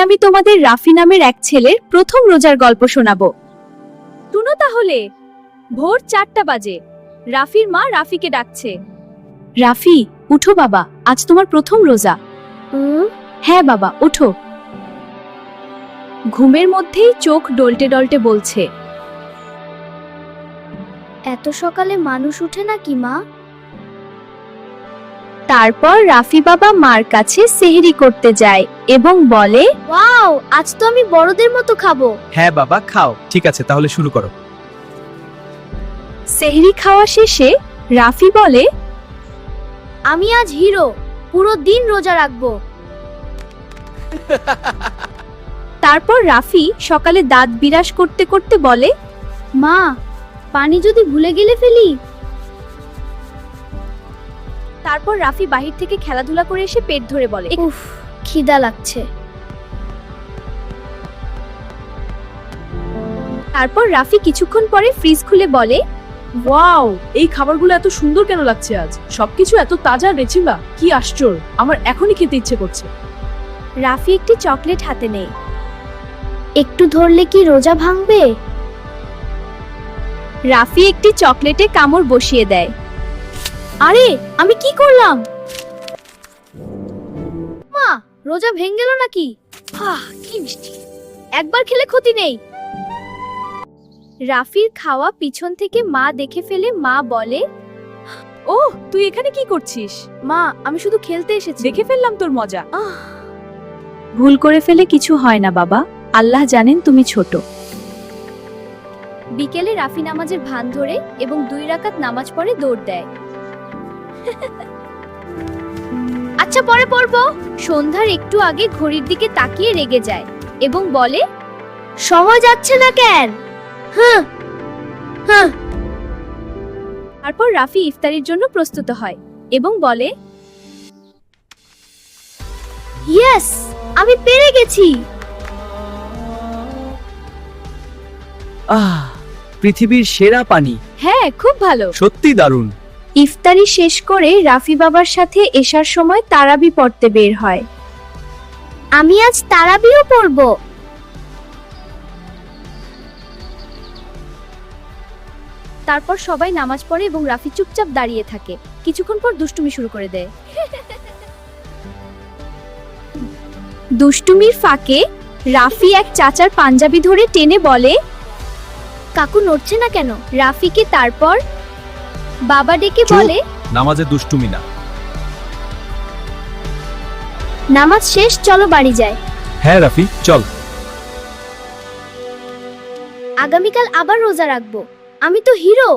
আমি তোমাদের রাফি নামের এক ছেলের প্রথম রোজার গল্প শোনাবো। শুনো তাহলে। ভোর 4টা বাজে। রাফির মা রাফিকে ডাকছে। রাফি, উঠো বাবা, আজ তোমার প্রথম রোজা। হ্যাঁ বাবা, ওঠো। ঘুমের মধ্যেই চোখ ডলটে ডলটে বলছে, এত সকালে মানুষ উঠে নাকি মা? তারপর রাফি বাবা মার কাছে সেহরি করতে যায় এবং বলে, ওয়াও, আজ তো আমি বড়দের মতো খাবো। হ্যাঁ বাবা, খাও। ঠিক আছে, তাহলে শুরু করো। সেহরি খাওয়া শেষে রাফি বলে, আমি আজ হিরো, পুরো দিন রোজা রাখবো। তারপর রাফি সকালে দাঁত বিরাস করতে করতে বলে, মা, পানি যদি ভুলে গেলে ফেলি। তারপর রাফি বাহির থেকে খেলাধুলা করে এসে পেট ধরে বলে, উফ, খিদা লাগছে। তারপর রাফি কিছুক্ষণ পরে ফ্রিজ খুলে বলে, ওয়াও, এই খাবারগুলো এত সুন্দর কেন লাগছে আজ? সবকিছু এত তাজা রেচিলা, কি আশ্চর্য! আমার এখনই খেতে ইচ্ছে করছে। রাফি একটি চকলেট হাতে নেয়। একটু ধরলে কি রোজা ভাঙবে? রাফি একটি চকলেটে কামড় বসিয়ে দেয়। আরে, আমি কি করলাম? মা, রোজা ভেঙে গেল নাকি? কি মিষ্টি। একবার খেলে ক্ষতি নেই। রাফির খাওয়া পিছন থেকে মা দেখে ফেলে। মা বলে, ওহ, তুই এখানে কি করছিস? মা, আমি শুধু খেলতে এসেছি। দেখে ফেললাম তোর মজা। ভুল করে ফেলে কিছু হয় না বাবা, আল্লাহ জানেন তুমি ছোট। বিকেলে রাফি নামাজের ভান ধরে এবং 2 রাকাত নামাজ পড়ে দৌড় দেয়। আচ্ছা, পরে পড়বো। সন্ধ্যার একটু আগে ঘড়ির দিকে তাকিয়ে রেগে যায় এবং বলে, সময় যাচ্ছে না কেন? হ্যাঁ হ্যাঁ। তারপর রাফি ইফতারির জন্য প্রস্তুত হয় এবং বলে, ইয়েস, আমি পেরে গেছি। পৃথিবীর সেরা পানি, হ্যাঁ খুব ভালো। সত্যি দারুণ। ইফতারি শেষ করে রাফি বাবার সাথে এশার সময় তারাবি পড়তে বের হয়। আমি আজ তারাবিও পড়বো। তারপর সবাই নামাজ পড়ে এবং রাফি চুপচাপ দাঁড়িয়ে থাকে। কিছুক্ষণ পর দুষ্টুমি শুরু করে দেয়। দুষ্টুমির ফাঁকে রাফি এক চাচার পাঞ্জাবি ধরে টেনে বলে, কাকু নড়ছে না কেন? রাফিকে তারপর বাবা ডেকে চুপ। বলে, নামাজে দুষ্টুমি না। নামাজ শেষ, চলো বাড়ি যাই। হ্যাঁ রাফি, চল। আগামীকাল আবার রোজা রাখবো। আমি তো হিরো।